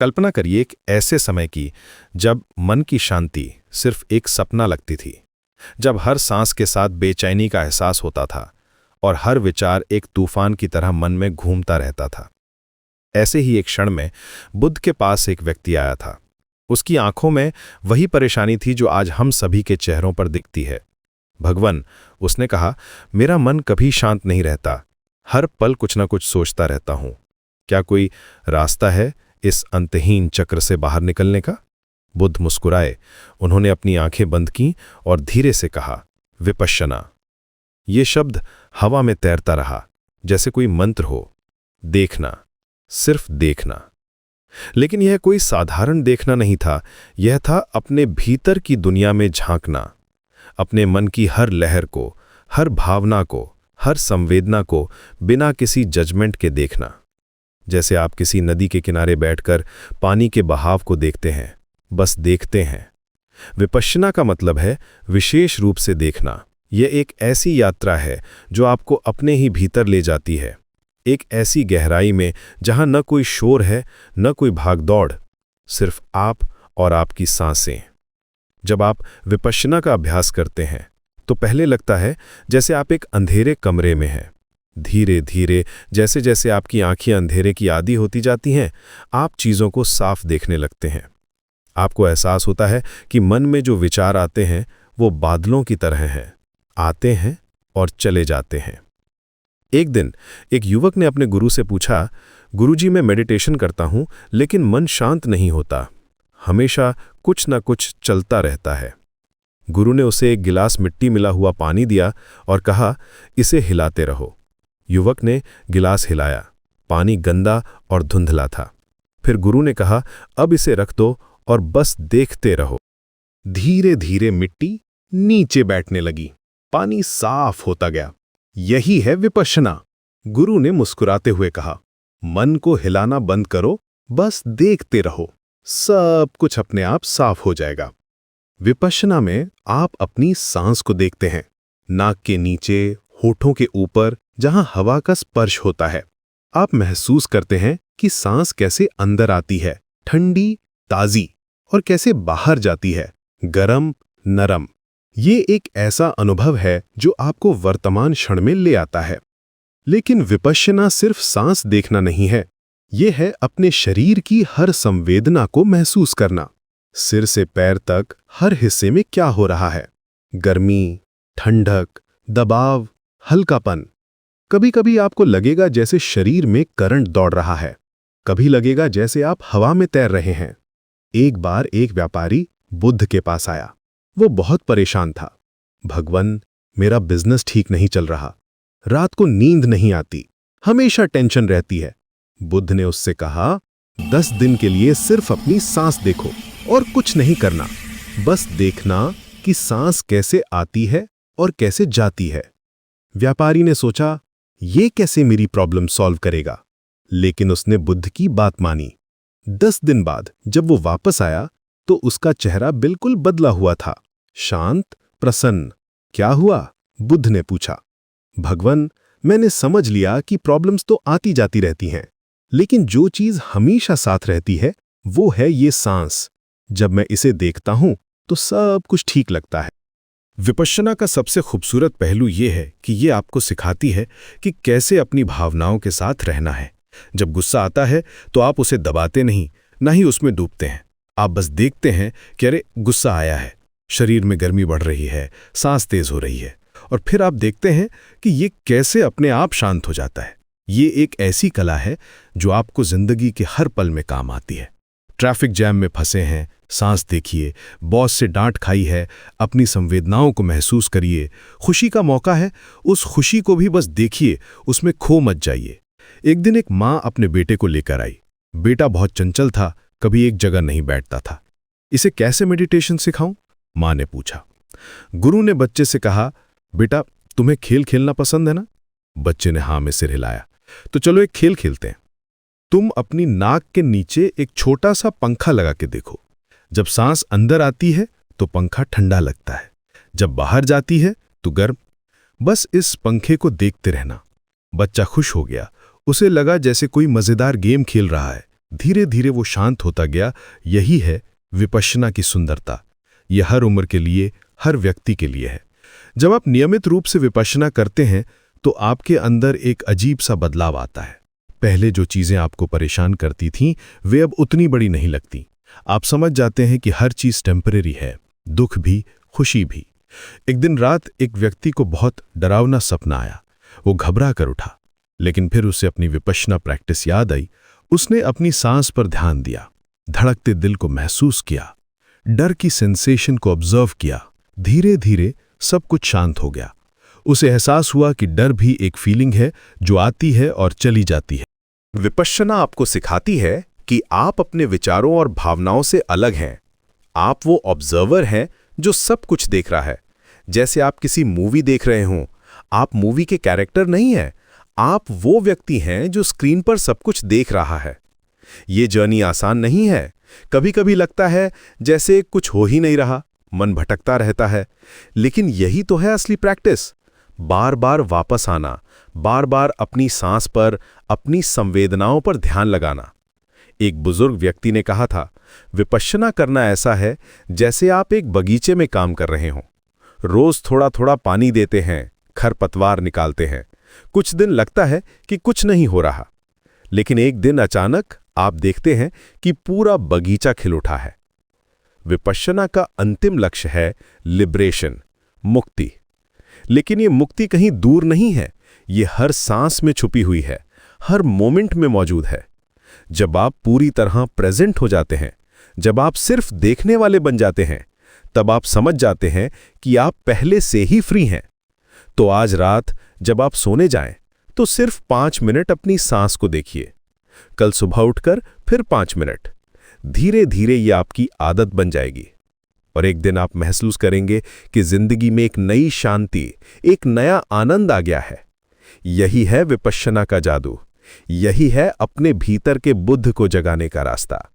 कल्पना करिए एक ऐसे समय की जब मन की शांति सिर्फ एक सपना लगती थी, जब हर सांस के साथ बेचैनी का एहसास होता था और हर विचार एक तूफान की तरह मन में घूमता रहता था। ऐसे ही एक क्षण में बुद्ध के पास एक व्यक्ति आया था। उसकी आंखों में वही परेशानी थी जो आज हम सभी के चेहरों पर दिखती है। भगवान, उसने कहा, मेरा मन कभी शांत नहीं रहता, हर पल कुछ न कुछ सोचता रहता हूं। क्या कोई रास्ता है इस अंतहीन चक्र से बाहर निकलने का? बुद्ध मुस्कुराए। उन्होंने अपनी आंखें बंद की और धीरे से कहा, विपश्यना। ये शब्द हवा में तैरता रहा, जैसे कोई मंत्र हो। देखना, सिर्फ देखना। लेकिन यह कोई साधारण देखना नहीं था, यह था अपने भीतर की दुनिया में झांकना, अपने मन की हर लहर को, हर भावना को, हर संवेदना को बिना किसी जजमेंट के देखना। जैसे आप किसी नदी के किनारे बैठकर पानी के बहाव को देखते हैं, बस देखते हैं। विपश्यना का मतलब है विशेष रूप से देखना। यह एक ऐसी यात्रा है जो आपको अपने ही भीतर ले जाती है, एक ऐसी गहराई में जहां न कोई शोर है, न कोई भागदौड़, सिर्फ आप और आपकी सांसें। जब आप विपश्यना का अभ्यास करते हैं तो पहले लगता है जैसे आप एक अंधेरे कमरे में हैं। धीरे धीरे जैसे जैसे आपकी आंखें अंधेरे की आदी होती जाती हैं, आप चीज़ों को साफ देखने लगते हैं। आपको एहसास होता है कि मन में जो विचार आते हैं वो बादलों की तरह हैं, आते हैं और चले जाते हैं। एक दिन एक युवक ने अपने गुरु से पूछा, गुरुजी, मैं मेडिटेशन करता हूं लेकिन मन शांत नहीं होता, हमेशा कुछ न कुछ चलता रहता है। गुरु ने उसे एक गिलास मिट्टी मिला हुआ पानी दिया और कहा, इसे हिलाते रहो। युवक ने गिलास हिलाया। पानी गंदा और धुंधला था। फिर गुरु ने कहा, अब इसे रख दो और बस देखते रहो। धीरे धीरे मिट्टी नीचे बैठने लगी, पानी साफ होता गया। यही है विपश्यना, गुरु ने मुस्कुराते हुए कहा। मन को हिलाना बंद करो, बस देखते रहो, सब कुछ अपने आप साफ हो जाएगा। विपश्यना में आप अपनी सांस को देखते हैं, नाक के नीचे, होठों के ऊपर, जहां हवा का स्पर्श होता है। आप महसूस करते हैं कि सांस कैसे अंदर आती है, ठंडी, ताजी, और कैसे बाहर जाती है, गरम, नरम। ये एक ऐसा अनुभव है जो आपको वर्तमान क्षण में ले आता है। लेकिन विपश्यना सिर्फ सांस देखना नहीं है, ये है अपने शरीर की हर संवेदना को महसूस करना। सिर से पैर तक हर हिस्से में क्या हो रहा है, गर्मी, ठंडक, दबाव, हल्कापन। कभी कभी आपको लगेगा जैसे शरीर में करंट दौड़ रहा है, कभी लगेगा जैसे आप हवा में तैर रहे हैं। एक बार एक व्यापारी बुद्ध के पास आया। वो बहुत परेशान था। भगवान, मेरा बिजनेस ठीक नहीं चल रहा, रात को नींद नहीं आती, हमेशा टेंशन रहती है। बुद्ध ने उससे कहा, 10 दिन के लिए सिर्फ अपनी सांस देखो और कुछ नहीं करना, बस देखना कि सांस कैसे आती है और कैसे जाती है। व्यापारी ने सोचा, ये कैसे मेरी प्रॉब्लम सॉल्व करेगा, लेकिन उसने बुद्ध की बात मानी। 10 दिन बाद जब वो वापस आया तो उसका चेहरा बिल्कुल बदला हुआ था, शांत, प्रसन्न। क्या हुआ? बुद्ध ने पूछा। भगवान, मैंने समझ लिया कि प्रॉब्लम्स तो आती जाती रहती हैं, लेकिन जो चीज हमेशा साथ रहती है वो है ये सांस। जब मैं इसे देखता हूं तो सब कुछ ठीक लगता है। विपश्यना का सबसे खूबसूरत पहलू ये है कि ये आपको सिखाती है कि कैसे अपनी भावनाओं के साथ रहना है। जब गुस्सा आता है तो आप उसे दबाते नहीं, ना ही उसमें डूबते हैं। आप बस देखते हैं कि अरे गुस्सा आया है, शरीर में गर्मी बढ़ रही है, सांस तेज हो रही है, और फिर आप देखते हैं कि ये कैसे अपने आप शांत हो जाता है। ये एक ऐसी कला है जो आपको जिंदगी के हर पल में काम आती है। ट्रैफिक जैम में फंसे हैं, सांस देखिए। बॉस से डांट खाई है, अपनी संवेदनाओं को महसूस करिए। खुशी का मौका है, उस खुशी को भी बस देखिए, उसमें खो मत जाइए। एक दिन एक माँ अपने बेटे को लेकर आई। बेटा बहुत चंचल था, कभी एक जगह नहीं बैठता था। इसे कैसे मेडिटेशन सिखाऊं? माँ ने पूछा। गुरु ने बच्चे से कहा, बेटा तुम्हें खेल खेलना पसंद है ना? बच्चे ने हाँ में सिर हिलाया। तो चलो एक खेल खेलते हैं। तुम अपनी नाक के नीचे एक छोटा सा पंखा लगा के देखो। जब सांस अंदर आती है तो पंखा ठंडा लगता है, जब बाहर जाती है तो गर्म। बस इस पंखे को देखते रहना। बच्चा खुश हो गया, उसे लगा जैसे कोई मजेदार गेम खेल रहा है। धीरे धीरे वो शांत होता गया। यही है विपश्यना की सुंदरता। यह हर उम्र के लिए, हर व्यक्ति के लिए है। जब आप नियमित रूप से विपश्यना करते हैं तो आपके अंदर एक अजीब सा बदलाव आता है। पहले जो चीजें आपको परेशान करती थीं वे अब उतनी बड़ी नहीं लगती। आप समझ जाते हैं कि हर चीज टेम्परेरी है, दुख भी, खुशी भी। एक दिन रात एक व्यक्ति को बहुत डरावना सपना आया। वो घबरा कर उठा, लेकिन फिर उसे अपनी विपश्यना प्रैक्टिस याद आई। उसने अपनी सांस पर ध्यान दिया, धड़कते दिल को महसूस किया, डर की सेंसेशन को ऑब्जर्व किया। धीरे धीरे सब कुछ शांत हो गया। उसे एहसास हुआ कि डर भी एक फीलिंग है जो आती है और चली जाती है। विपश्यना आपको सिखाती है कि आप अपने विचारों और भावनाओं से अलग हैं। आप वो ऑब्जर्वर हैं जो सब कुछ देख रहा है। जैसे आप किसी मूवी देख रहे हों, आप मूवी के कैरेक्टर नहीं हैं, आप वो व्यक्ति हैं जो स्क्रीन पर सब कुछ देख रहा है। ये जर्नी आसान नहीं है। कभी-कभी लगता है जैसे कुछ हो ही नहीं रहा, मन भटकता रहता है। लेकिन यही तो है असली प्रैक्टिस। बार बार वापस आना, बार बार अपनी सांस पर, अपनी संवेदनाओं पर ध्यान लगाना। एक बुजुर्ग व्यक्ति ने कहा था, विपश्यना करना ऐसा है जैसे आप एक बगीचे में काम कर रहे हों। रोज थोड़ा थोड़ा पानी देते हैं, खरपतवार निकालते हैं। कुछ दिन लगता है कि कुछ नहीं हो रहा, लेकिन एक दिन अचानक आप देखते हैं कि पूरा बगीचा खिल उठा है। विपश्यना का अंतिम लक्ष्य है लिबरेशन, मुक्ति। लेकिन ये मुक्ति कहीं दूर नहीं है, ये हर सांस में छुपी हुई है, हर मोमेंट में मौजूद है। जब आप पूरी तरह प्रेजेंट हो जाते हैं, जब आप सिर्फ देखने वाले बन जाते हैं, तब आप समझ जाते हैं कि आप पहले से ही फ्री हैं। तो आज रात जब आप सोने जाएं, तो सिर्फ 5 मिनट अपनी सांस को देखिए। कल सुबह उठकर फिर 5 मिनट। धीरे धीरे ये आपकी आदत बन जाएगी और एक दिन आप महसूस करेंगे कि जिंदगी में एक नई शांति, एक नया आनंद आ गया है। यही है विपश्यना का जादू। यही है अपने भीतर के बुद्ध को जगाने का रास्ता।